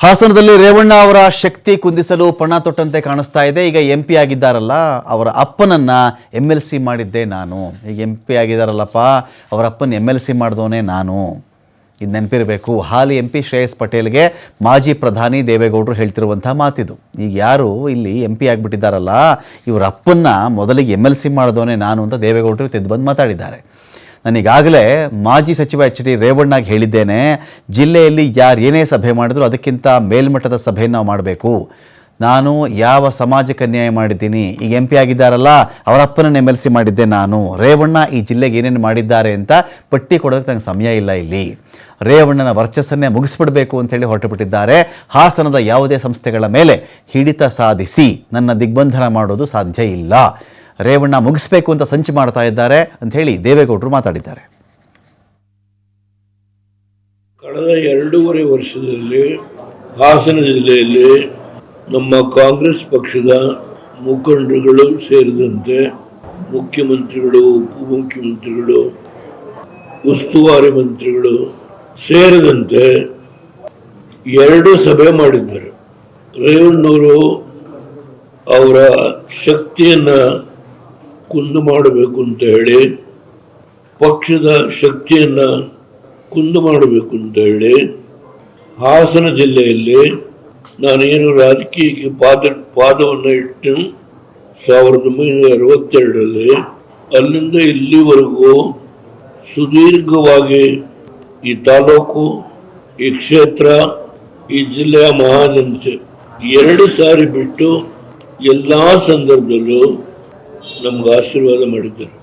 ಹಾಸನದಲ್ಲಿ ರೇವಣ್ಣ ಅವರ ಶಕ್ತಿ ಕುಂದಿಸಲು ಪಣ ತೊಟ್ಟಂತೆ ಕಾಣಿಸ್ತಾ ಇದೆ. ಈಗ MP ಆಗಿದ್ದಾರಲ್ಲ, ಅವರ ಅಪ್ಪನನ್ನ MLC ಮಾಡಿದ್ದೆ ನಾನು. ಈಗ MP ಆಗಿದ್ದಾರಲ್ಲಪ್ಪ, ಅವರ ಅಪ್ಪನ MLC ಮಾಡಿದವನೇ ನಾನು. ಇದು ನೆನಪಿರಬೇಕು. ಹಾಲಿ MP ಶ್ರೇಯಸ್ ಪಟೇಲ್ಗೆ ಮಾಜಿ ಪ್ರಧಾನಿ ದೇವೇಗೌಡರು ಹೇಳ್ತಿರುವಂಥ ಮಾತಿದು. ಈಗ ಯಾರು ಇಲ್ಲಿ MP ಆಗಿಬಿಟ್ಟಿದ್ದಾರಲ್ಲ, ಇವರ ಅಪ್ಪನ್ನ ಮೊದಲಿಗೆ MLC ಮಾಡಿದವನೇ ನಾನು ಅಂತ ದೇವೇಗೌಡರು ತೆದ್ದು ಬಂದು ಮಾತಾಡಿದ್ದಾರೆ. ನಾನೀಗಾಗಲೇ ಮಾಜಿ ಸಚಿವ HD ರೇವಣ್ಣಗೆ ಹೇಳಿದ್ದೇನೆ, ಜಿಲ್ಲೆಯಲ್ಲಿ ಯಾರು ಏನೇ ಸಭೆ ಮಾಡಿದ್ರು ಅದಕ್ಕಿಂತ ಮೇಲ್ಮಟ್ಟದ ಸಭೆಯನ್ನು ನಾವು ಮಾಡಬೇಕು. ನಾನು ಯಾವ ಸಮಾಜಕ್ಕೆ ಅನ್ಯಾಯ ಮಾಡಿದ್ದೀನಿ, ಈಗ MP ಆಗಿದ್ದಾರಲ್ಲ ಅವರ ಅಪ್ಪನನ್ನು MLC ಮಾಡಿದ್ದೆ ನಾನು. ರೇವಣ್ಣ ಈ ಜಿಲ್ಲೆಗೆ ಏನೇನು ಮಾಡಿದ್ದಾರೆ ಅಂತ ಪಟ್ಟಿ ಕೊಡೋದಕ್ಕೆ ನಂಗೆ ಸಮಯ ಇಲ್ಲ. ಇಲ್ಲಿ ರೇವಣ್ಣನ ವರ್ಚಸ್ಸನ್ನೇ ಮುಗಿಸ್ಬಿಡಬೇಕು ಅಂತೇಳಿ ಹೊರಟುಬಿಟ್ಟಿದ್ದಾರೆ. ಹಾಸನದ ಯಾವುದೇ ಸಂಸ್ಥೆಗಳ ಮೇಲೆ ಹಿಡಿತ ಸಾಧಿಸಿ ನನ್ನ ದಿಗ್ಬಂಧನ ಮಾಡೋದು ಸಾಧ್ಯ ಇಲ್ಲ. ರೇವಣ್ಣ ಮುಗಿಸ್ಬೇಕು ಅಂತ ಸಂಚು ಮಾಡ್ತಾ ಇದ್ದಾರೆ ಅಂತ ಹೇಳಿ ದೇವೇಗೌಡರು ಮಾತಾಡಿದ್ದಾರೆ. ಕಳೆದ 2.5 ವರ್ಷದಲ್ಲಿ ಹಾಸನ ಜಿಲ್ಲೆಯಲ್ಲಿ ನಮ್ಮ ಕಾಂಗ್ರೆಸ್ ಪಕ್ಷದ ಮುಖಂಡರುಗಳು ಸೇರಿದಂತೆ ಮುಖ್ಯಮಂತ್ರಿಗಳು, ಉಪಮುಖ್ಯಮಂತ್ರಿಗಳು, ಉಸ್ತುವಾರಿ ಮಂತ್ರಿಗಳು ಸೇರಿದಂತೆ 2 ಸಭೆ ಮಾಡಿದ್ದಾರೆ. ರೇವಣ್ಣವರು ಅವರ ಶಕ್ತಿಯನ್ನು ಕುಂದು ಮಾಡಬೇಕು ಅಂತ ಹೇಳಿ, ಪಕ್ಷದ ಶಕ್ತಿಯನ್ನು ಕುಂದು ಮಾಡಬೇಕು ಅಂತ ಹೇಳಿ ಹಾಸನ ಜಿಲ್ಲೆಯಲ್ಲಿ ನಾನೇನು ರಾಜಕೀಯಕ್ಕೆ ಪಾದವನ್ನು ಇಟ್ಟು 1962ರಲ್ಲಿ ಅಲ್ಲಿಂದ ಇಲ್ಲಿವರೆಗೂ ಸುದೀರ್ಘವಾಗಿ ಈ ತಾಲೂಕು, ಈ ಕ್ಷೇತ್ರ, ಈ ಜಿಲ್ಲೆಯ ಮಹಾಜನತೆ 2 ಸಾರಿ ಬಿಟ್ಟು ಎಲ್ಲ ಸಂದರ್ಭದಲ್ಲೂ ನಮ್ಗೆ ಆಶೀರ್ವಾದ ಮಾಡಿದ್ದಾರೆ.